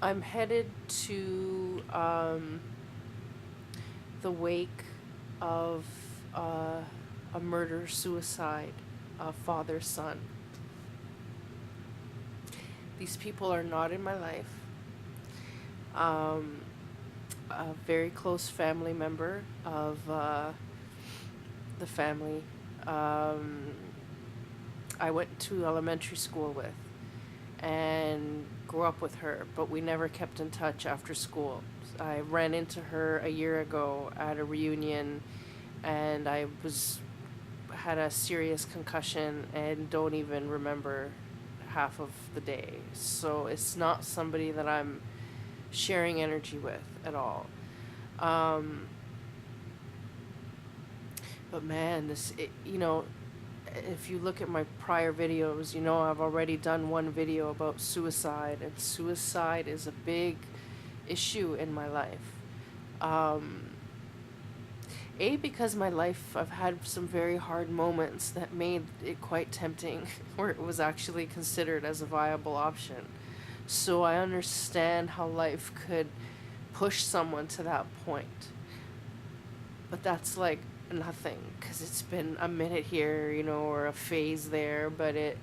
I'm headed to the wake of a murder suicide, a father son. These people are not in my life. A very close family member of the family I went to elementary school with and grew up with her, but we never kept in touch after school. I ran into her a year ago at a reunion, and I was had a serious concussion and don't even remember half of the day. So it's not somebody that I'm sharing energy with at all. Um, but man, if you look at my prior videos, I've already done one video about suicide, and suicide is a big issue in my life. Um, because my life, I've had some very hard moments that made it quite tempting, where it was actually considered as a viable option. So I understand how life could push someone to that point. But that's like nothing, because it's been a minute here, or a phase there, but it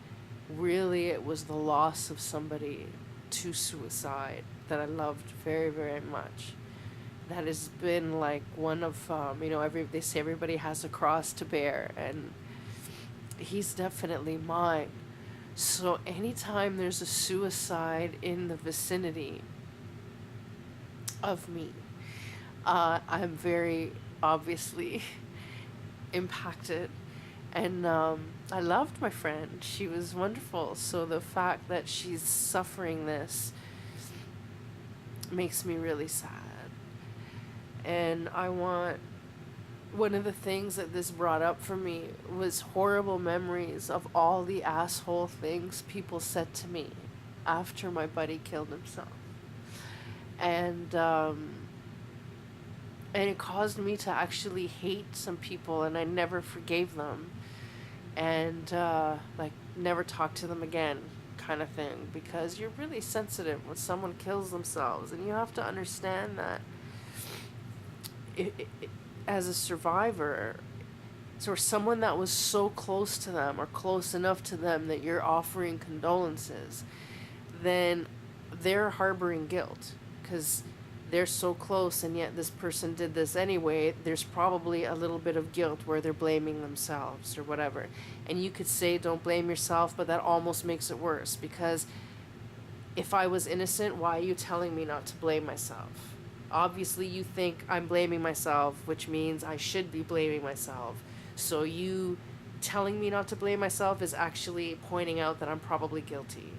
was the loss of somebody to suicide that I loved very, very much. That has been like one of, they say everybody has a cross to bear, and he's definitely mine. So anytime there's a suicide in the vicinity of me, I'm very obviously impacted. And I loved my friend. She was wonderful. So the fact that she's suffering this makes me really sad. And one of the things that this brought up for me was horrible memories of all the asshole things people said to me after my buddy killed himself. And it caused me to actually hate some people, and I never forgave them, and never talk to them again, kind of thing, because you're really sensitive when someone kills themselves, and you have to understand that as a survivor, or someone that was so close to them or close enough to them that you're offering condolences, then they're harboring guilt because they're so close, and yet this person did this anyway. There's probably a little bit of guilt where they're blaming themselves or whatever. And you could say don't blame yourself, but that almost makes it worse, because if I was innocent, why are you telling me not to blame myself? Obviously you think I'm blaming myself, which means I should be blaming myself. So you telling me not to blame myself is actually pointing out that I'm probably guilty.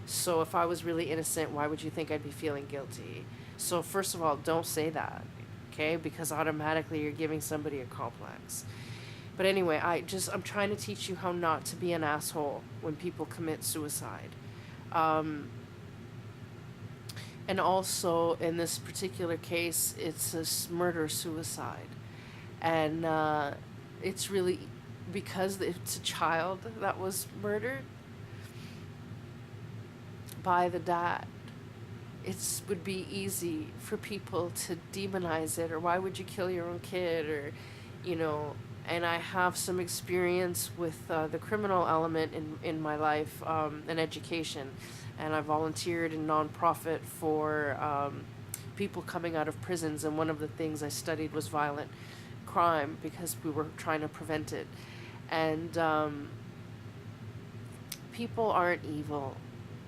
So if I was really innocent, why would you think I'd be feeling guilty? So first of all, don't say that, okay? Because automatically you're giving somebody a complex. But anyway, I'm trying to teach you how not to be an asshole when people commit suicide. And also, in this particular case, it's a murder-suicide. And it's really because it's a child that was murdered by the dad. It would be easy for people to demonize it, or why would you kill your own kid, or, and I have some experience with the criminal element in my life, and education, and I volunteered in nonprofit for people coming out of prisons, and one of the things I studied was violent crime because we were trying to prevent it. And people aren't evil.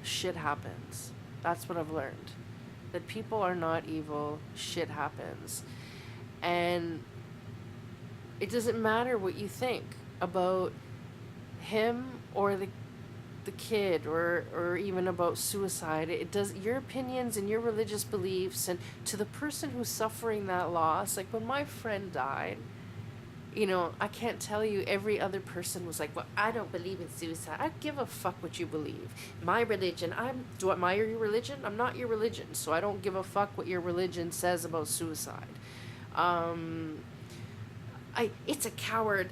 Shit happens. That's what I've learned. That people are not evil. Shit happens. And it doesn't matter what you think about him or the kid, or even about suicide. It does, your opinions and your religious beliefs, and to the person who's suffering that loss, like when my friend died, I can't tell you every other person was like, well, I don't believe in suicide. I give a fuck what you believe. My religion, am I your religion? I'm not your religion, so I don't give a fuck what your religion says about suicide. It's a coward.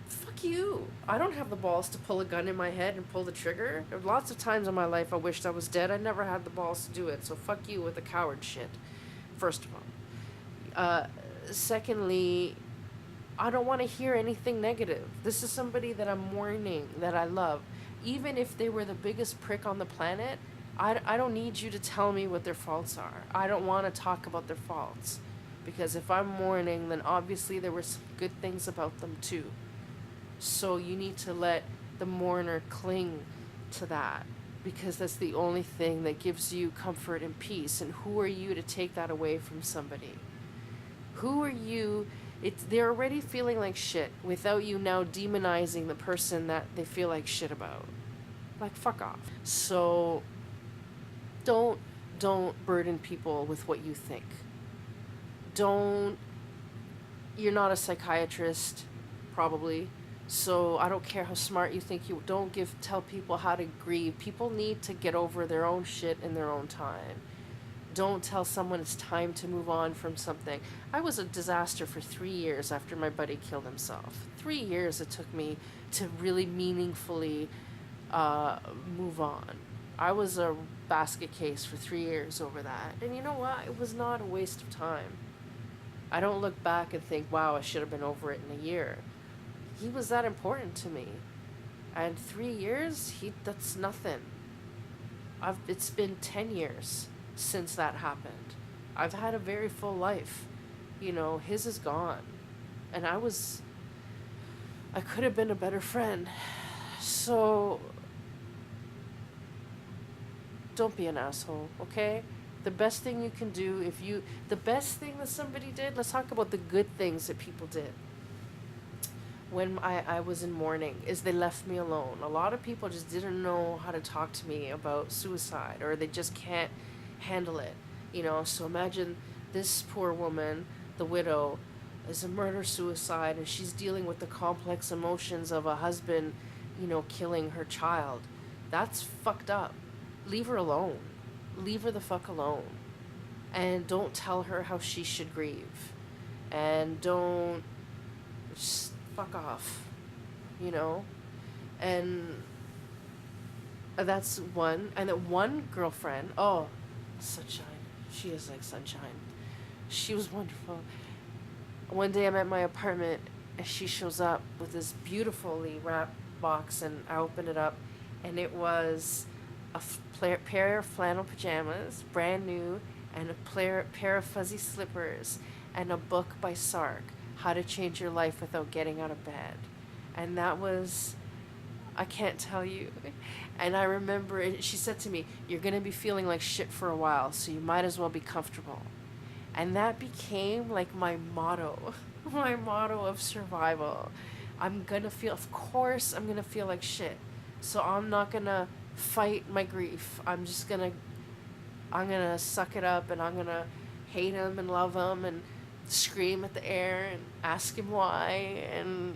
Fuck fuck you. I don't have the balls to pull a gun in my head and pull the trigger. There were lots of times in my life I wished I was dead. I never had the balls to do it. So fuck you with the coward shit, first of all. Secondly, I don't want to hear anything negative. This is somebody that I'm mourning, that I love. Even if they were the biggest prick on the planet, I don't need you to tell me what their faults are. I don't want to talk about their faults. Because if I'm mourning, then obviously there were some good things about them too. So you need to let the mourner cling to that. Because that's the only thing that gives you comfort and peace. And who are you to take that away from somebody? Who are you? They're already feeling like shit without you now demonizing the person that they feel like shit about. Like, fuck off. So don't burden people with what you think. You're not a psychiatrist, probably. So I don't care how smart you think you don't tell people how to grieve. People need to get over their own shit in their own time. Don't tell someone it's time to move on from something. I was a disaster for 3 years after my buddy killed himself. 3 years it took me to really meaningfully move on. I was a basket case for 3 years over that. And you know what? It was not a waste of time. I don't look back and think, wow, I should have been over it in a year. He was that important to me. And 3 years, that's nothing. It's been 10 years since that happened. I've had a very full life. You know, his is gone. And I could have been a better friend. So don't be an asshole, okay? The best thing you can do the best thing that somebody did, let's talk about the good things that people did. When I was in mourning, is they left me alone. A lot of people just didn't know how to talk to me about suicide, or they just can't handle it, you know. So imagine this poor woman, the widow, is a murder-suicide, and she's dealing with the complex emotions of a husband, you know, killing her child. That's fucked up. Leave her alone. Leave her the fuck alone. And don't tell her how she should grieve. And don't just fuck off, you know. And that's one. And then one girlfriend, oh, sunshine. She is like sunshine. She was wonderful. One day I'm at my apartment and she shows up with this beautifully wrapped box, and I open it up and it was a pair of flannel pajamas, brand new, and a pair of fuzzy slippers, and a book by Sark, How to Change Your Life Without Getting Out of Bed. And that was, I can't tell you. And I remember she said to me, you're going to be feeling like shit for a while, so you might as well be comfortable. And that became like my motto of survival. Of course I'm going to feel like shit. So I'm not going to fight my grief. I'm gonna suck it up, and I'm gonna hate him and love him and scream at the air and ask him why, and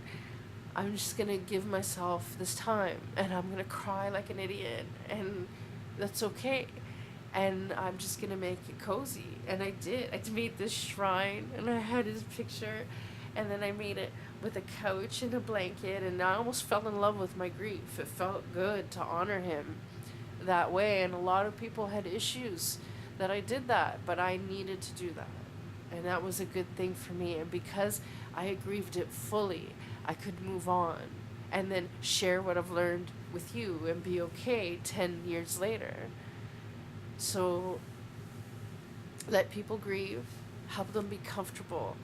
I'm just gonna give myself this time, and I'm gonna cry like an idiot, and that's okay. And I'm just gonna make it cozy. And I did. I made this shrine, and I had his picture, and then I made it with a couch and a blanket, and I almost fell in love with my grief. It felt good to honor him that way, and a lot of people had issues that I did that, but I needed to do that, and that was a good thing for me. And because I grieved it fully, I could move on and then share what I've learned with you and be okay 10 years later. So let people grieve, help them be comfortable.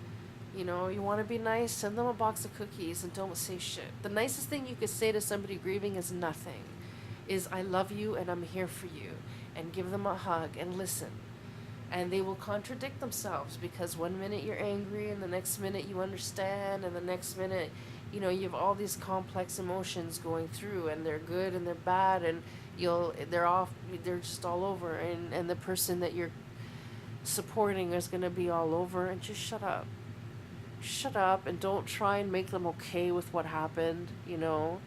You know, you want to be nice, send them a box of cookies, and don't say shit. The nicest thing you could say to somebody grieving is nothing. Is I love you and I'm here for you. And give them a hug and listen. And they will contradict themselves, because one minute you're angry and the next minute you understand, and the next minute, you know, you have all these complex emotions going through, and they're good and they're bad, and they're just all over, and the person that you're supporting is going to be all over. And just shut up. Shut up, and don't try and make them okay with what happened, you know.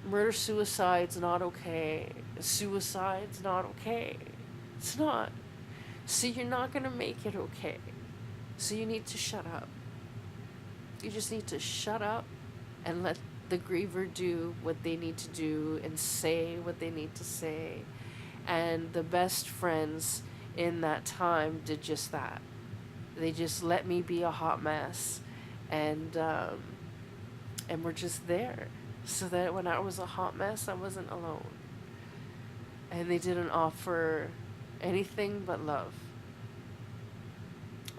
Murder-suicide's not okay. Suicide's not okay. It's not. So you're not going to make it okay. So you need to shut up. You just need to shut up and let the griever do what they need to do and say what they need to say. And the best friends in that time did just that. They just let me be a hot mess, and were just there, so that when I was a hot mess, I wasn't alone. And they didn't offer anything but love.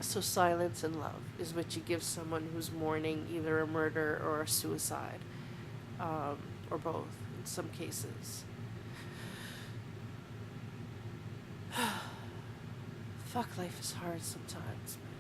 So silence and love is what you give someone who's mourning either a murder or a suicide, or both in some cases. Fuck, life is hard sometimes, man.